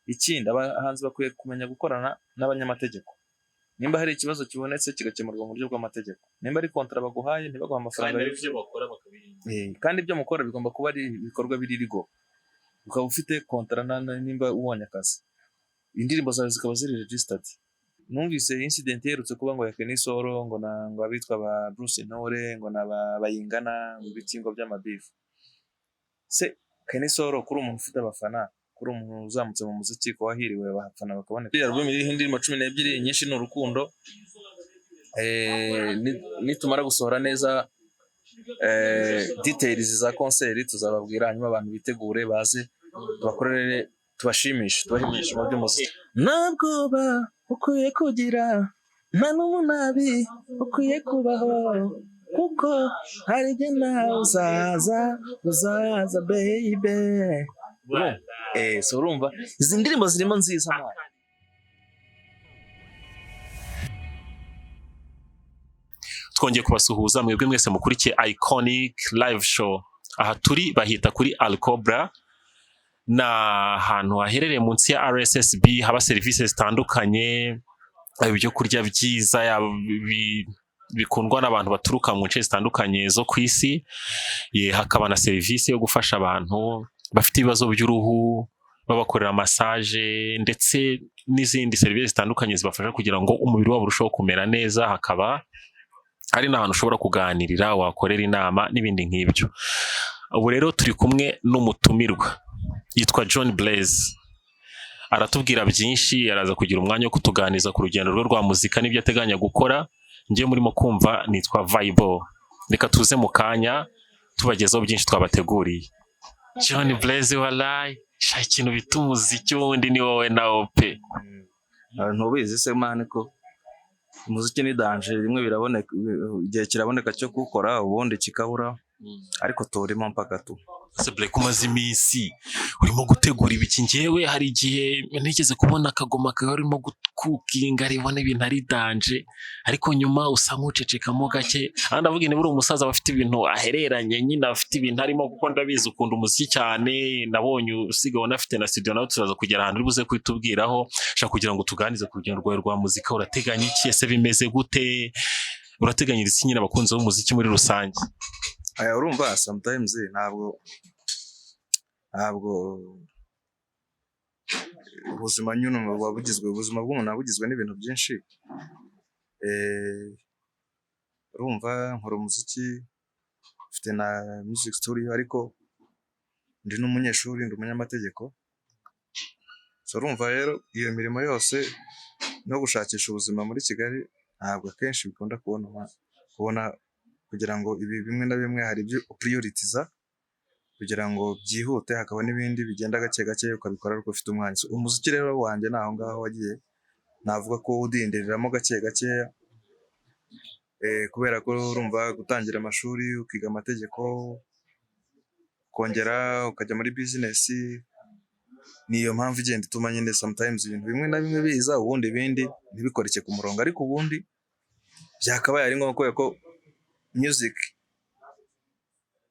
ikindi abahanzi bakwiye kumenya gukorana n'abanyamategeko. Nimba hari ikibazo kibonetse kigakemurwa mu buryo bw'amategeko. Nimba ari kontra baguhaye ntibaguha amafaranga y'ibyo bakora bakabirinda. Kandi ibyo mukora bigomba kuba ari ibikorwa biri legal. Ukaba ufite kontra nimba ubonye akazi. Indirimbo zawe zikaba ziri registered. Numvise incident yerutse kuba ngo ya Kenisoro ngo abitwa ba Bruce Intore ngo bayingana mu bikingo by'amabifu. Se Kenisoro kuri umuntu ufite abafana, kuri umuntu uzamutse mu muziki ko wahiriwe abafana bakaboneka. Iyi album iriho indirimbo 12 nyinshi ni urukundo. Nitumara gusohora neza details za concert tuzababwira, hanyuma abantu bitegure baze tubakorere, tubashimishe mu by'umuziki. Nabwoba ukwiye kugira, nta n'umunabi ukwiye kubaho, kuko hari igihe nawe uzaza baby. So urumva izi ndirimbo zirimo nziza mwana. Twongeye kubasuhuza mwebwe mwese mukurikiye IKONIC live show. Aha turi bahita kuri Alcobra, na ahantu haherereye munsi ya RSSB, haba serivisi zitandukanye, ibyo kurya byiza bikundwa n'abantu baturuka mu nce zitandukanye zo ku isi. Hakaba na serivisi yo gufasha abantu bafite ibibazo by'uruhu, babakorera massage ndetse n'izindi serivisi zitandukanye zibafasha kugira ngo umubiri wabo urusheho kumera neza. Hakaba ari n'ahantu ushobora kuganirira, wakorera inama n'ibindi nk'ibyo. Ubu rero turi kumwe n'umutumirwa yitwa JOHN BLAIZE. Aratubwira byinshi, araza kugira umwanya wo kutuganiza ku rugendo rwe rwa muzika n'ibyo ateganya gukora. Ngiye murimo kumva nitwa Vibe. Reka tuze mu kanya tubagezaho byinshi twabateguriye. JOHN BLAIZE wallahi sha ikintu bita umuziki wundi ni wowe nawo pe. Ntubizi se mane ko umuziki ni danger, rimwe biraboneka igihe kiraboneka cyo gukora ubundi kikabura, ariko turimo mpaka tu. Seble kumaze iminsi urimo gutegura ibiki? Ngewe hari igihe nigeze kubona akagoma karimo gukukinga ribona ibintu ari danger, ariko nyuma usa nk'ucecekamo gake. Ndavuga ni buri umusaza bafite ibintu ahereranye nyine, afite ibintu arimo kuko ndabizi ukunda umuziki cyane. Nabonye usigaye unafite na studio, nawe turaza kugera ahantu uri buze kwitubwiraho shaka kugira ngo tuganize ku rugendo rwawe rwa muzika. Urateganya iki? Ese bimeze gute? Urateganyiriza iki nyine abakunzi b'umuziki muri rusange? Urumva sometimes ntabwo ubuzima nyine ubuzima bw'umuntu abugizwe n'ibintu byinshi. Urumva nkora umuziki, mfite na music studio, ariko ndi n'umunyeshuri, ndi umunyamategeko. So urumva rero iyo mirimo yose no gushakisha ubuzima muri Kigali ntabwo akenshi bikunda kubona kugira ngo ibi bimwe na bimwe hari ibyo prioritiza kugira ngo byihute, hakaba n'ibindi bigenda gake gake ukabikora ariko ufite umwanya. Umuziki rero wanjye naho ngaho wagiye, navuga ko udindiriramo gake gake, kubera ko urumva gutangira amashuri ukiga amategeko, kongera ukajya muri business, niyo mpamvu igenda ituma nyine sometimes ibintu bimwe na bimwe biza ubundi ibindi ntibikoreke ku murongo. Ariko ubundi byakabaye ari ngombwa ko music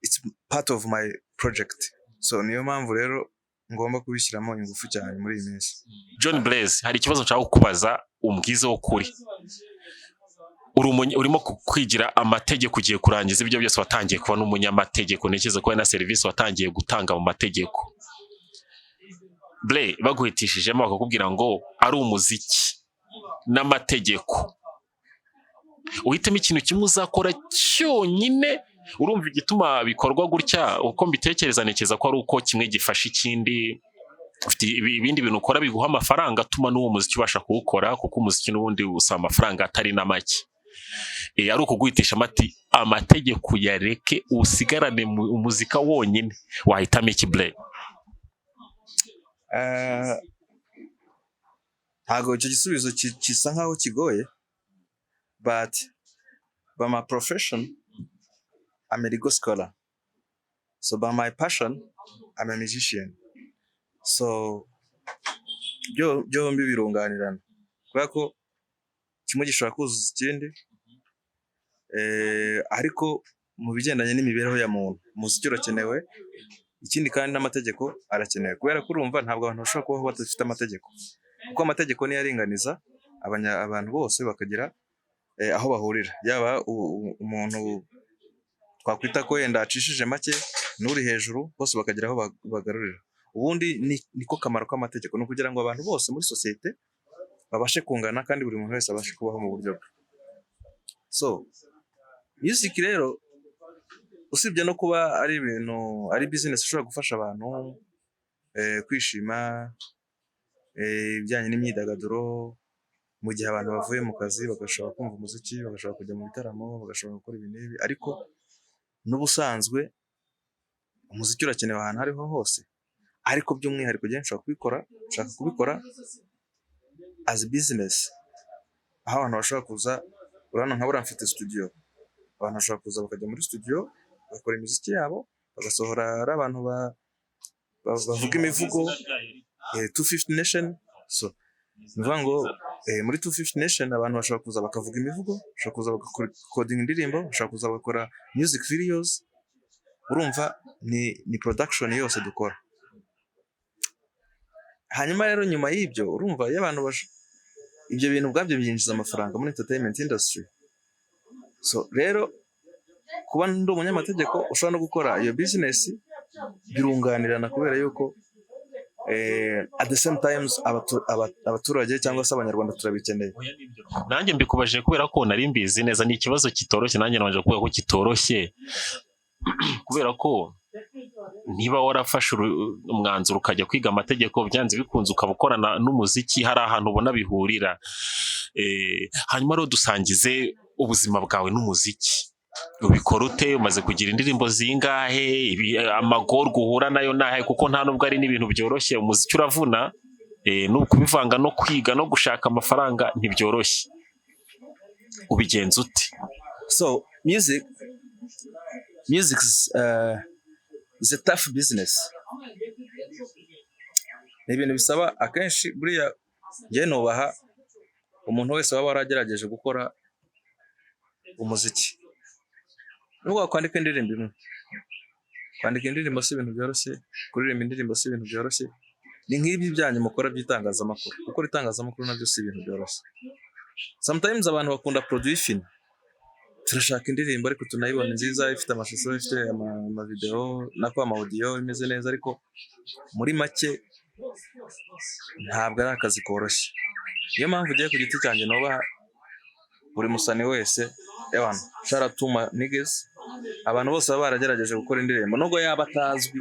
it's part of my project, so niyo mpamvu rero ngomba kubishyiramo ingufu cyane muri iyi minsi. JOHN BLAIZE, hari ikibazo nshaka kukubaza umbwize wo kuri. Urimo kwigira amategeko, ugiye kurangiza ibyo byose watangiye kuba n'umunyamategeko, ntekereza ko na service watangiye gutanga mu mategeko. Blay baguhitishijemo bakakubwira ngo ari umuziki n'amategeko, uhitemo ikintu kimwe uzakora cyonyine. Urumva igituma bikorwa gutya? Uko mbitekereza nekeza ko ari uko kimwe gifasha ikindi. Ufite ibindi bintu ukora biguha amafaranga atuma n'uwo muziki ubasha kuwukora, kuko umuziki n'ubundi usaba amafaranga atari na make. Ari uko guhitisha amategeko yareke usigarane umuzika wonyine, wahitamo iki Blay? Ntabwo icyo gisubizo kisa nkaho kigoye, but by my profession I'm a legal scholar, so by my passion I'm a musician. So byombi birunganirana, kubera ko kimwe gishobora kuzuza ikindi. Ariko mu bigendanye n'imibereho ya muntu, umuziki urakenewe, ikindi kandi n'amategeko arakenewe kubera ko urumva ntabwo abantu bashobora kubaho badafite amategeko, kuko amategeko niyo aringaniza abantu bose bakagira aho bahurira, yaba umuntu twakwita ko yenda acishije make n'uri hejuru, bose bakagira aho bagarurira. Ubundi niko kamaro k'amategeko, ni ukugira ngo abantu bose muri sosiyete babashe kungana kandi buri muntu wese abashe kubaho mu buryo bwe. So music rero usibye no kuba ari ibintu ari business ushobora gufasha abantu kwishima, ibijyanye n'imyidagaduro mu gihe abantu bavuye mu kazi bagashobora kumva umuziki, bagashobora kujya mu bitaramo, bagashobora gukora ibintu ibi, ariko n'ubusanzwe umuziki urakenewe ahantu ariho hose, ariko by'umwihariko njye nshaka kubikora as business, aho abantu bashobora kuza, urabona nka buriya mfite studio, abantu bashobora kuza bakajya muri studio bakora imiziki yabo, bagasohora ari abantu bavuga imivugo 250 Nation. So nivuga ngo muri 250 Nation abantu bashobora kuza bakavuga imivugo, bashobora kuza bagakodinga indirimbo, bashobora kuza bakora music videos, urumva ni production yose dukora. Hanyuma rero nyuma y'ibyo urumva iyo abantu ibyo bintu ubwabyo byinjiza amafaranga muri entertainment industry. So rero kuba ndi umunyamategeko ushobora no gukora iyo business birunganirana, kubera yuko at the same times abaturage cyangwa se abanyarwanda turabikeneye. Nanjye mbikubaje kubera ko nari mbizi neza, ni ikibazo kitoroshye, nanjye nabanje kuvuga ko kitoroshye kubera ko niba warafashe umwanzuro ukajya kwiga amategeko, byanze bikunze ukaba ukorana n'umuziki, hari ahantu ubona bihurira. Hanyuma rero dusangize ubuzima bwawe n'umuziki, ubikora ute? Umaze kugira indirimbo zingahe? Amagorwa uhura nayo nahe? Kuko nta nubwo ari n'ibintu byoroshye, umuziki uravuna, no kubivanga no kwiga no gushaka amafaranga ntibyoroshye, ubigenza ute? So music is a tough business. Ni ibintu bisaba akenshi, buriya njye nubaha umuntu wese waba waragerageje gukora umuziki. Nubwo kwandika indirimbo imwe, kwandika indirimbo si ibintu byoroshye, kuririmba indirimbo si ibintu byoroshye, ni nk'ibi byanyu mukora by'itangazamakuru. Gukora itangazamakuru nabyo si ibintu byoroshye. Sometimes abantu bakunda produit film, turashaka indirimbo ariko tunayibona nziza, ifite amashusho, ifite amavideo nako amaudio imeze neza, ariko muri make ntabwo ari akazi koroshye. Niyo mpamvu ugiye ku giti cyanjye nubaha buri musani wese, sharatuma niggas, abantu bose baba baragerageje gukora indirimbo, nubwo yaba atazwi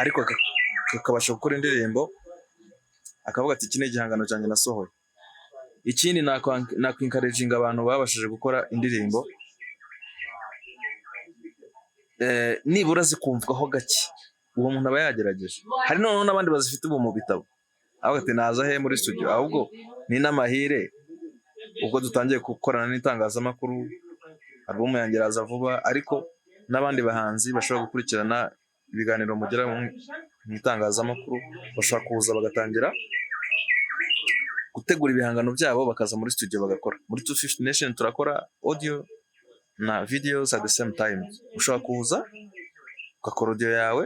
ariko akabasha gukora indirimbo, akavuga ati iki ni igihangano cyanjye nasohoye. Ikindi nakwinkaraginga abantu babashije gukora indirimbo, nibura zikumvwaho gake, uwo muntu aba yagerageje. Hari noneho n'abandi bazifite ubu mu bitabo, avuga ati naza he muri studio, ahubwo ni n'amahire ubwo dutangiye gukorana n'itangazamakuru, album yanjye iraza vuba, ariko n'abandi bahanzi bashobora gukurikirana ibiganiro mugira mu itangazamakuru, bashobora kuza bagatangira gutegura ibihangano byabo, bakaza muri studio bagakora. Muri 250 Nation turakora audio na videos at the same time. Ushobora kuza ugakora audio yawe,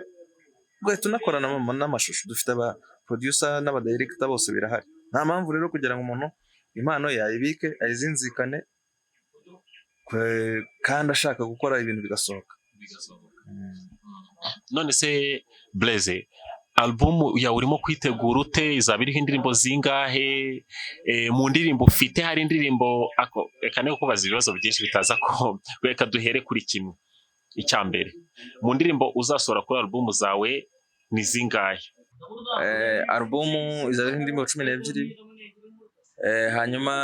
ugahita unakorana n'amashusho. Dufite aba producer n'aba director bose birahari. Nta mpamvu rero kugira ngo umuntu impano yayibike ayizinzikane kandi ashaka gukora ibintu bigasohoka. None se Blaise, album yawe urimo kwitegura ute? Izaba iriho indirimbo zingahe? Mu ndirimbo ufite hari indirimbo reka ne kubaza ibibazo byinshi bitaza ko, reka duhere kuri kimwe. Icya mbere, mu ndirimbo uzasohora kuri album zawe ni zingahe? Album izaba iriho indirimbo 12, hanyuma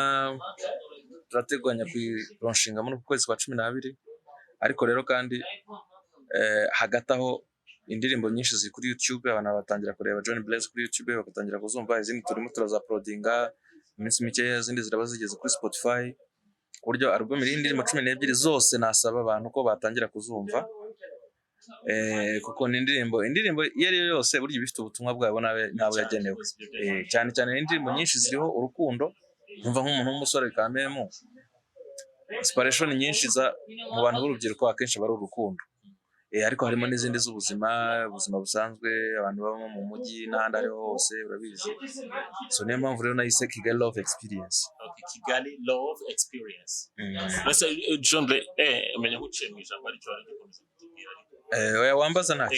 turateganya kuyironshinga muri kwezi kwa 12, ariko rero kandi hagati aho indirimbo nyinshi ziri kuri YouTube, abantu batangira kureba John Blaze kuri YouTube, bagatangira kuzumva. Izindi turimo turazaprodinga iminsi mike, izindi ziraba zigeze kuri Spotify, uburyo album iri indirimbo 12 zose nasaba abantu ko batangira kuzumva, kuko ni indirimbo iyo ari yo yose burya bifite ubutumwa bwabo nabo yagenewe. Cyane cyane indirimbo nyinshi ziriho urukundo, umva nk'umuntu w'umusore kamemu, inspiration nyinshi za mu bantu b'urubyiruko akenshi bari urukundo. ariko harimo n'izindi z'ubuzima busanzwe abantu babamo mu mujyi n'ahandi ariho hose urabizi. So niyo mpamvu rero nayise Kigali Love Experience. Okay, Kigali Love Experience. Let's say John Blaise menya guciye mu ijambo aricyo ari gikomeza kutubwira. Oya wambaza nta.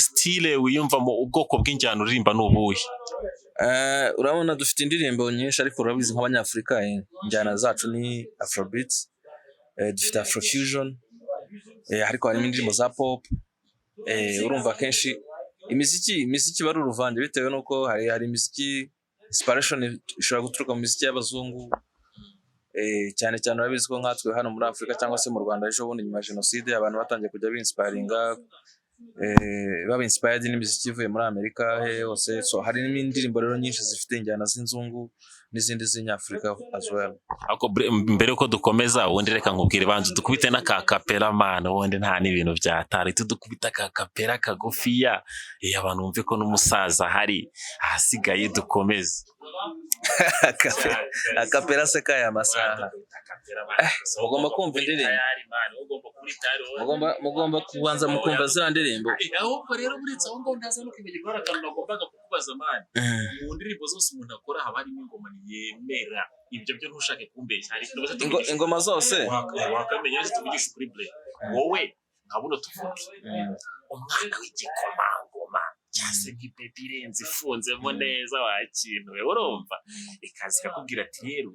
Style wiyumva mu ubwoko bw'injyana uririmba n'ubuhe? Urabona dufite indirimbo nyinshi ariko urabizi nk'abanyafrika injyana zacu ni Afrobeat, dufite Afrofusion, ariko harimo indirimbo za pop. Urumva kenshi imiziki bari uruvange bitewe nuko hari imiziki inspiration ishobora guturuka mu miziki y'abazungu, cyane cyane urabizi ko nkatwe hano muri Afrika cyangwa se mu Rwanda ejo bundi nyuma ya Jenoside abantu batangiye kujya binspiringa, baba inspired n'imiziki ivuye muri Amerika hose. So hari n'indirimbo rero nyinshi zifite injyana z'inzungu n'izindi z'inyafrika as well. Ako mbere uko dukomeza ubundi reka nkubwire banze dukubite n'akakapera man, ubundi nta n'ibintu byatari tudukubita akakapera kagufiya abantu bumve ko n'umusaza hari ahasigaye dukomeze. Akapera se kaya masaha mugomba kumva indirimbo, mugomba kubanza mukumva za ndirimbo. Ahubwo rero buritse aho ngo ndaza no kwibagirwa akantu nagombaga kukubaza man, mu ndirimbo zose umuntu akora haba harimo ingoma yemera, ibyo byo ntushake kumbeshya. Hari ingoma zose wakamenya tuvugisha kuri Blaise wowe nkabuno tuvuge umwana w'igikomangoma cyase nk'ipepi irenze ifunzemo neza wakinwe urumva ikazi kakubwira ati rero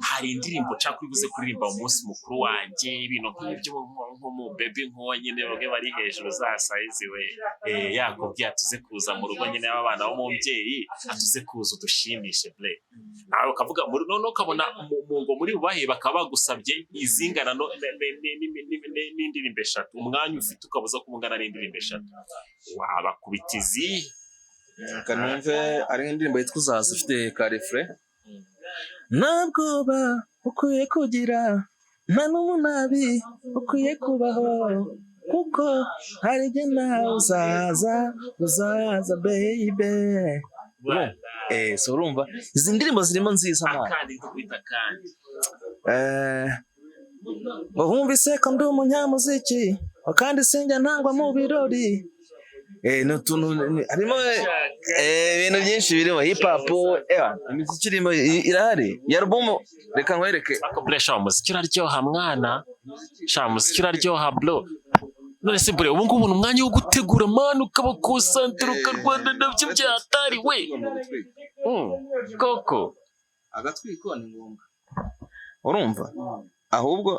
hari indirimbo nshaka kubibuze kuririmba mu munsi mukuru wanjye, ibintu nk'ibyo nko mu baby nko nyine bamwe bari hejuru za size we yakubwiye atuze kuza mu rugo nyine y'abana b'umubyeyi atuze kuza udushimishe Blaise, nawe ukavuga muri none ukabona mu ngo muri bubahe bakaba bagusabye izingana n'indirimbo 3 umwanya ufite ukabuza kumungana n'indirimbo 3 wabakubitizi kanumve. Ari indirimbo yitwa Uzaza ifite ka refrain, ntabwoba ukwiye kugira nta n'umunabi ukwiye kubaho kuko hari igihe nawe uzaza baby. So urumva izi ndirimbo zirimo nziza kandi dukubita kandi wumvise ko ndi umunyamuziki kandi sinjya ntangwa mu birori. Harimo ibintu byinshi birimo hip hop, imiziki irimo irahari ya album. Reka nkwereke Blaise umuziki uraryoha mwana, umuziki uraryoha bro. None se bure ubu ngubu umwanya wo gutegura man ukaba concentre ukarwanda nabyo byatari we koko agatwiko ni ngombwa urumva. Ahubwo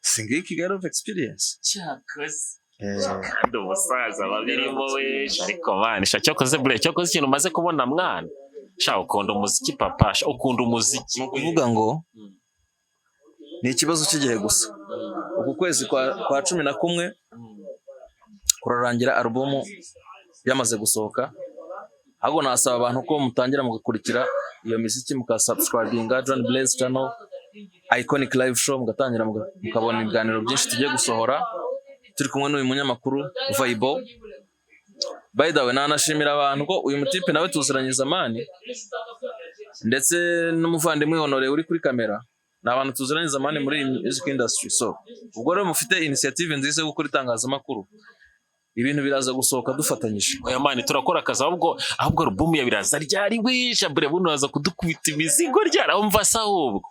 singi Kigali Love Experience cyakoze kandi umusaza babirimo we ariko man cyakoze bure cyakoze ikintu umaze kubona mwana ukunda umuziki papa, ukunda umuziki. Kuvuga ngo ni ikibazo cy'igihe gusa. Uku kwezi kwa 11 kurarangira album yamaze gusohoka. Ahubwo nasaba abantu ko mutangira mugakurikira iyo muziki mukasubscribinga John Blaise channel IKONIC live show, mugatangira mukabona ibiganiro byinshi tugiye gusohora turi kumwe n'uyu munyamakuru Vibe. By the way nanashimira abantu ko uyu mutipe nawe tuziranye zamani, ndetse n'umuvandimwe Honore uri kuri kamera, n'abantu tuziranye zamani muri music industry. So ubwo rero mufite initiative nziza yo gukora itangazamakuru, ibintu biraza gusohoka dufatanyije. Oya mani turakora akazi ahubwo album ya biraza ryari wisha bure bunaza kudukubita imizigo ryara umva sa ahubwo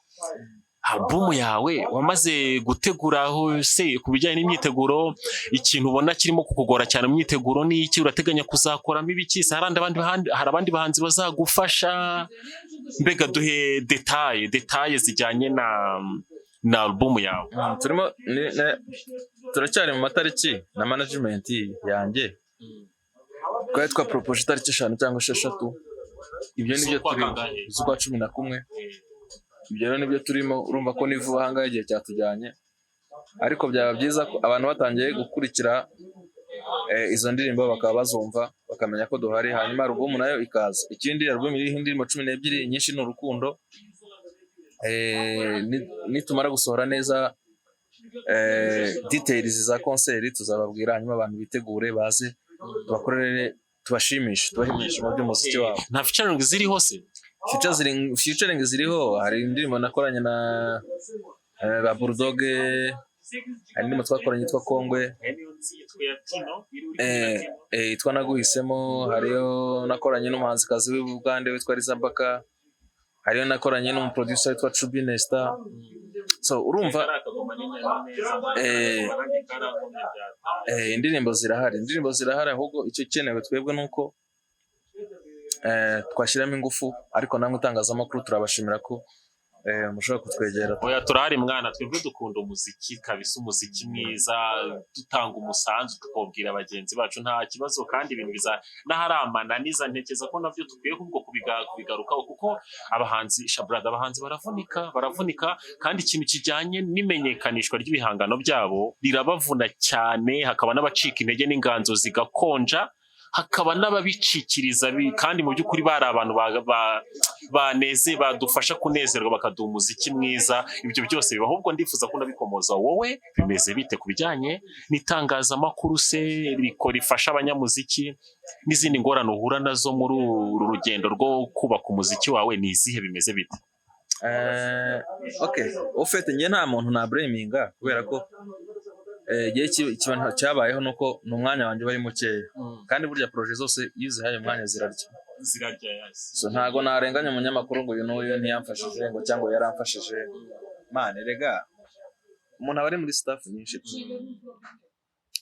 album yawe wamaze guteguraho se kubijyanye n'imyiteguro, ikintu ubona kirimo kukugora cyane mu myiteguro ni iki? Urateganya kuzakoramo ibiki? Hari abandi bahanzi bazagufasha? Mbega duhe details zijyanye na album yawe. Turimo turacyari mu matariki na management yanjye, twari twa propose tariki 5 cyangwa 6. Ibyo nibyo turimo z'ukwa 11. Ibyo rero nibyo turimo, urumva ko nivuba hanga igihe cyatujyanye, ariko byaba byiza ko abantu batangiye gukurikira izo ndirimbo bakaba bazumva bakamenya ko duhari, hanyuma album nayo ikaza. Ikindi album iriho indirimbo 12 nyinshi n'urukundo. Nitumara gusohora neza details za concert tuzababwira, hanyuma abantu bitegure baze tubakorere tubashimishe tubahimishe mu by'umuziki wabo. Nta featuring ziri hose? Featuring ziriho, hari indirimbo nakoranye na ba Bulldog, hari indirimbo twakoranye yitwa Kongwe, yitwa Naguhisemo, hariyo nakoranye n'umuhanzikazi w'Ubugande witwa Rizambaka, hariyo nakoranye n'umuproducer witwa Trubinesta. So urumva indirimbo zirahari ahubwo icyo kenewe twebwe nuko twashyiramo ingufu, ariko namwe itangazamakuru turabashimira ko mushobora kutwegera. Oya turahari mwana, twebwe dukunda umuziki kabisa, umuziki mwiza, dutanga umusanzu tukabwira bagenzi bacu nta kibazo, kandi ibintu biza n'ahari amananiza, ntekeza ko navyo tukwiye kubwo kubigarukaho, kuko abahanzi shabrada, abahanzi baravunika kandi ikintu kijyanye n'imenyekanishwa ry'ibihangano byabo rirabavuna cyane, hakaba n'abacika intege n'inganzo zigakonja, hakaba n'ababicikiriza, kandi mu by'ukuri bari abantu baneze badufasha kunezerwa bakaduha umuziki mwiza. Ibyo byose biba, ahubwo ndifuza ko nabikomoza wowe bimeze bite ku bijyanye n'itangazamakuru se rifasha abanyamuziki, n'izindi ngorane uhura nazo muri uru rugendo rwo kubaka umuziki wawe, ni izihe, bimeze bite? Okay, ufite nge nta muntu na blaminga, kubera ko ikintu cyabayeho nuko n'umwanya wanjye bari mukeya, kandi burya projet zose iyo uzihaye umwanya zirarya. So ntago narenganya umunyamakuru ngo uyu n'uyu ntiyamfashije ngo cyangwa yaramfashije. Mane rega, umuntu abari muri staff nyinshi,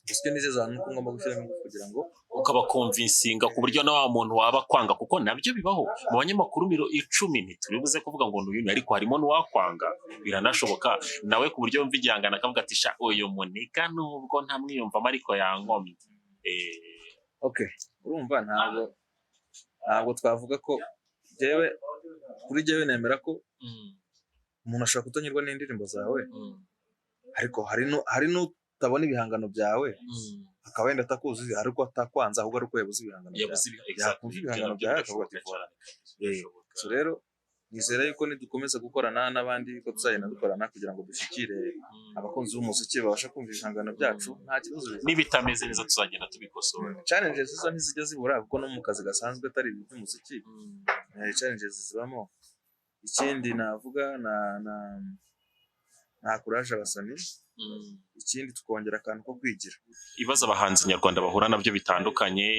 gusa nizeza nuko ngomba gushyiramo ingufu kugira ngo ukabakonvinsinga ku buryo na wa muntu waba kwanga, kuko nabyo bibaho mu banyamakuru 10 ntituribuze kuvuga ngo n'uyu, ariko harimo n'uwakwanga, biranashoboka nawe ku buryo yumva igihangana akavuga ati sha uyu muniga nubwo ntamwiyumvamo ariko yankomye. Okay, urumva ntabwo twavuga ko kuri jewe nemera ko umuntu ashobora kutanyurwa n'indirimbo zawe, ariko hari n'utabona ibihangano byawe akaba wenda atakuzi, ariko atakwanza, ahubwo ari uko yabuze ibihangano byawe akavuga ati voilà. So rero nizera yuko nidukomeza gukorana n'abandi ko tuzagenda dukorana kugira ngo dushyikire abakunzi b'umuziki babasha kumva ibihangano byacu, nta kibazo. Nibitameze neza tuzagenda tubikosora. Challenges zo ntizijya zibura, kuko no mu kazi gasanzwe atari iby'umuziki challenges zibamo. Ikindi navuga na courage abasani, ikindi tukongera akantu ko kwigira. Ibibazo abahanzi nyarwanda bahura nabyo bitandukanye,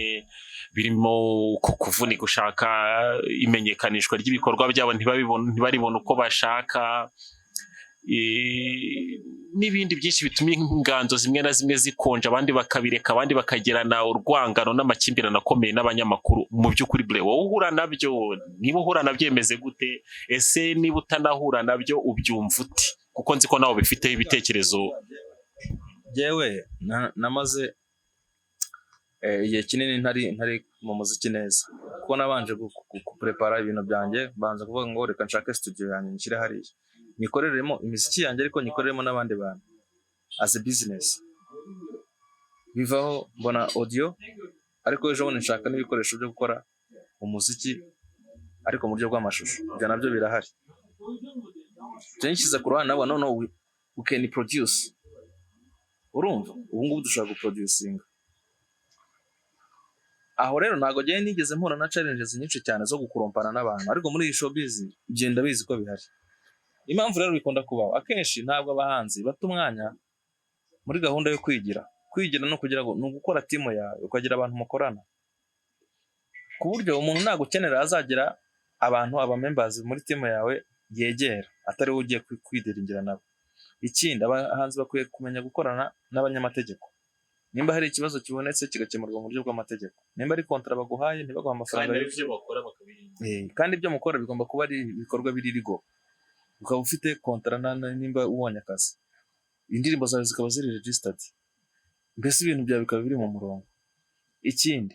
birimo kuvunika gushaka imenyekanishwa ry'ibikorwa byabo, ntibaribona uko bashaka, n'ibindi byinshi bituma inganzo zimwe na zimwe zikonja, abandi bakabireka, abandi bakagirana urwangano n'amakimbirane akomeye n'abanyamakuru. Mu by'ukuri ble, wowe uhura nabyo, niba uhura nabyo yemeze gute? Ese niba utanahura nabyo ubyumva uti? Kuko nzi ko nawe bifiteho ibitekerezo. Jewe namaze igihe kinini ntari mu muziki neza, kuko nabanje kuprepara ibintu byanjye, banza kuvuga ngo reka nshake studio yanjye nshyire hariya nikoreremo imiziki yanjye, ariko nikoreremo n'abandi bantu as a business. Bivaho mbona audio, ariko ejo bundi nshaka n'ibikoresho byo gukora umuziki ariko mu buryo bw'amashusho, ibyo nabyo birahari. Nshyize ku ruhande nabona no we can produce. Urumva ubu ngubu dushaka guproducinga. Aho rero ntago giye nigeze mpura na challenges nyinshi cyane zo gukurompana n'abantu, ariko muri iyi showbiz igenda bizi ko bihari. Impamvu rero bikunda kubaho akenshi, ntabwo abahanzi bata umwanya muri gahunda yo kwigira no kugira ngo n'ugukora team yawe, ukagira abantu mukorana, ku buryo umuntu nagukenera azagira abantu members muri team yawe yegera, atari we ugiye kwidiringira nabo. Ikindi, abahanzi bakwiye kumenya gukorana n'abanyamategeko. Nimba hari ikibazo kibonetse kigakemurwa mu buryo bw'amategeko, nimba ari kontra baguhaye ntibaguha amafaranga y'ibyo bakora bakabirinda, kandi ibyo mukora bigomba kuba ari ibikorwa biri rigo, ukaba ufite kontra nimba ubonye akazi, indirimbo zawe zikaba ziri registered, mbese ibintu byawe bikaba biri mu murongo. Ikindi,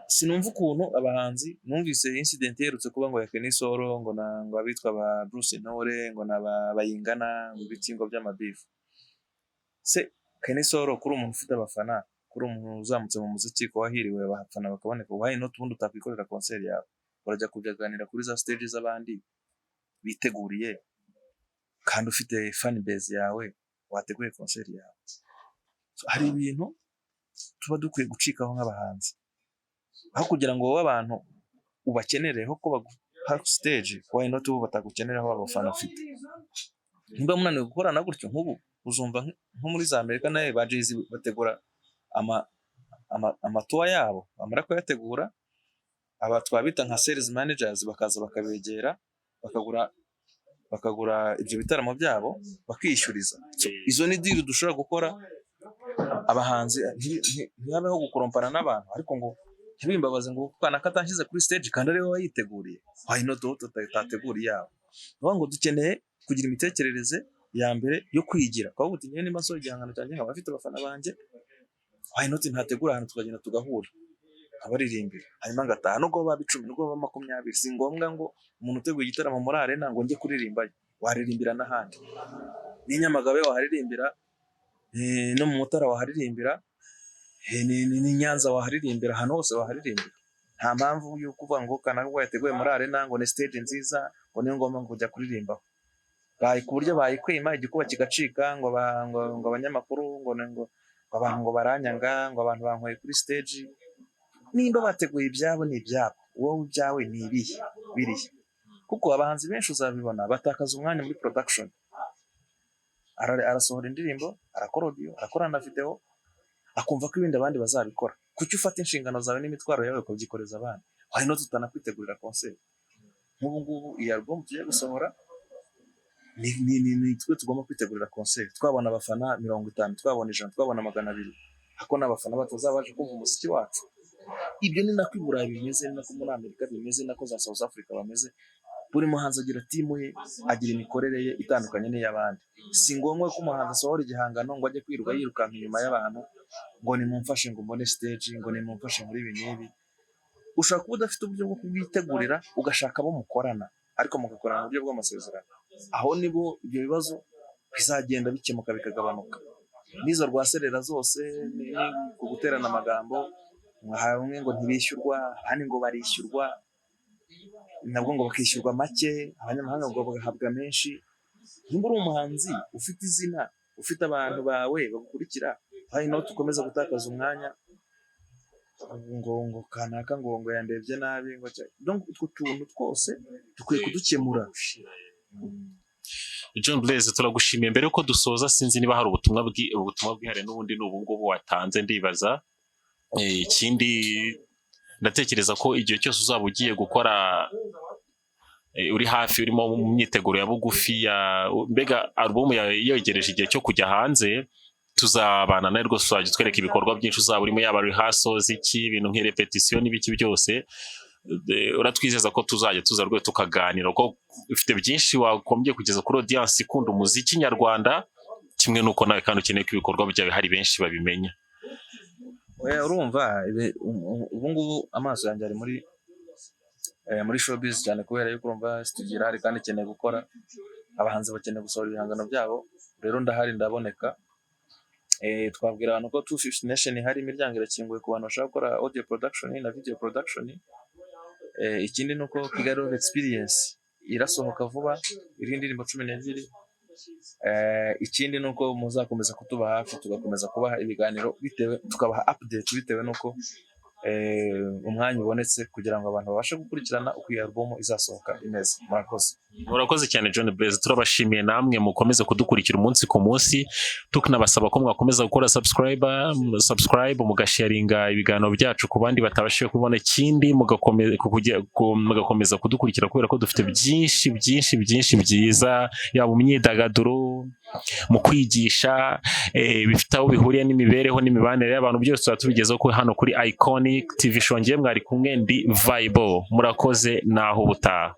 sinumva ukuntu abahanzi, numvise incident yerutse kuba ngo ya Kenisoro, ngo abitwa ba Bruce Ntore, ngo n'abayingana, ngo ibikingo by'amabifu. Se Kenisoro kuri umuntu ufite abafana, kuri umuntu uzamutse mu muziki, ko wahiriwe abafana bakaboneka, why not ubundi utakwikorera concert yawe, urajya kujaganira kuri za stage z'abandi biteguriye, kandi ufite fan base yawe, wateguye concert yawe. So hari ibintu tuba dukwiye gucikaho nk'abahanzi, aho kugira ngo wowe abantu ubakenereho ko baguha stage, why not ubu batagukeneraho abafana ufite. nimba munaniwe gukorana gutyo nk'ubu uzumva nko muri za Amerika nawe ba Jay-Z bategura amatuwa yabo, bamara kuyategura aba twabita nka sales managers bakaza bakabegera bakagura ibyo bitaramo byabo bakishyuriza. Izo ni deal dushobora gukora abahanzi ntihabeho gukorompana n'abantu, ariko ngo ntibimbabaze ngo kana katanshyize kuri stage kandi ariwe wayiteguriye, why not tutateguriye yabo. Ngo dukeneye kugira imitekerereze ya mbere yo kwigira, kwa uti nyene maso igihangano cyanjye nkaba afite abafana banje, why not ntategura ahantu tukagenda tugahura abaririmbira hanyuma ngataha nubwo baba 10 nubwo baba 20, si ngombwa ngo umuntu uteguye igitaramo muri arena ngo njye kuririmba, waririmbira n'ahandi ni Nyamagabe waharirimbira, no mu Mutara waharirimbira, ni Nyanza waharirimbira, hano hose waharirimbira. Nta mpamvu yo kuvuga ngo kana ngo yateguye muri arena ngo ni stage nziza ngo ni ngomba ngo kujya kuririmba. Ku buryo bayikwima igikuba kigacika ngo abanyamakuru ngo abantu ngo baranyanga ngo abantu bankoye kuri stage. Nimba bateguye ibyabo ni ibyabo, wowe ibyawe ni ibihe birihe, kuko abahanzi benshi uzabibona batakaza umwanya muri production. Arasohora indirimbo, arakora audio, arakora na video, akumva ko ibindi abandi bazabikora. Kuki ufata inshingano zawe n'imitwaro yawe ukabyikoreza abandi? Why not tutanakwitegurira concert? Nk'ubu ngubu iyi album tugiye gusohora ni twe tugomba kwitegurira concert. Twabona abafana 50, twabona 100, twabona 200, hako n'abafana batazabaje kumva umuziki wacu. Ibyo ni nako i Burayi bimeze, ni nako muri Amerika bimeze, nako za South Africa bameze. Buri muhanzi agira timu ye, agira imikorere ye itandukanye n'iy'abandi. Si ngombwa ko umuhanzi asohora igihangano ngo ajye kwiruka yirukanka inyuma y'abantu ngo nimumfashe ngo mbone stage, ngo nimumfashe muri ibi n'ibi. Ushaka kuba udafite uburyo bwo kubwitegurira, ugashaka abo mukorana, ariko mugakorana mu buryo bw'amasezerano. Aho nibo ibyo bibazo bizagenda bikemuka bikagabanuka. Nizo rwaserera zose ni kuguterana amagambo, hamwe ngo ntibishyurwa, handi ngo barishyurwa, nabwo ngo bakishyurwa make, abanyamahanga ngo bagahabwa menshi. Nimba uri umuhanzi ufite izina, ufite abantu bawe bagukurikira, why not ukomeza gutakaza umwanya ngo kanaka ngo yandebye nabi ngo donc utwo tuntu twose dukwiye kudukemura. John Blaze, turagushimiye. Mbere yuko dusoza, sinzi niba hari ubutumwa bwihare n'ubundi n'ubu ngubu watanze ndibaza. Ikindi ndatekereza ko igihe cyose uzaba ugiye gukora uri hafi urimo mu myiteguro ya bugufi ya mbega album yegereje igihe cyo kujya hanze, tuzabana nawe rwose uzajya twereka ibikorwa byinshi uzaba urimo, yaba rehearsals ibintu nk'irepetition n'ibiki byose. Uratwizeza ko tuzajya tuza rwose tukaganira ko ufite byinshi wakombye kugeza kuri audience ikunda umuziki nyarwanda, kimwe nuko nawe kandi ukeneye ko ibikorwa byawe hari benshi babimenya. Urumva ubu ngubu amaso yanjye ari muri showbiz cyane, kubera yuko urumva studio irahari kandi ikeneye gukora, abahanzi bakeneye gusohora ibihangano byabo. Rero ndahari, ndaboneka. Twabwira abantu ko 250 Nation hari imiryango irakinguye ku bantu bashaka gukora audio production na video production. Ikindi nuko Kigali Love Experience irasohoka vuba, iri indirimbo 12. Ikindi nuko muzakomeza kutuba hafi, tugakomeza kubaha ibiganiro bitewe, tukabaha update bitewe nuko umwanya ubonetse, kugira ngo abantu babashe gukurikirana uko iyi album izasohoka imeze. Murakoze cyane John Blaze, turabashimiye. Namwe mukomeze kudukurikira umunsi ku munsi, tukanabasaba ko mwakomeza gukora subscribe, mugasharinga ibiganiro byacu ku bandi batabashije kubona, ikindi mugakomeza kudukurikira kubera ko dufite byinshi byiza, yaba mu myidagaduro, mu kwigisha, bifite aho bihuriye n'imibereho n'imibanire y'abantu, byose tubigezeho ko hano kuri IKONIC TV show. Ngiye mwari kumwe ndi Vibe. Murakoze naho ubutaha.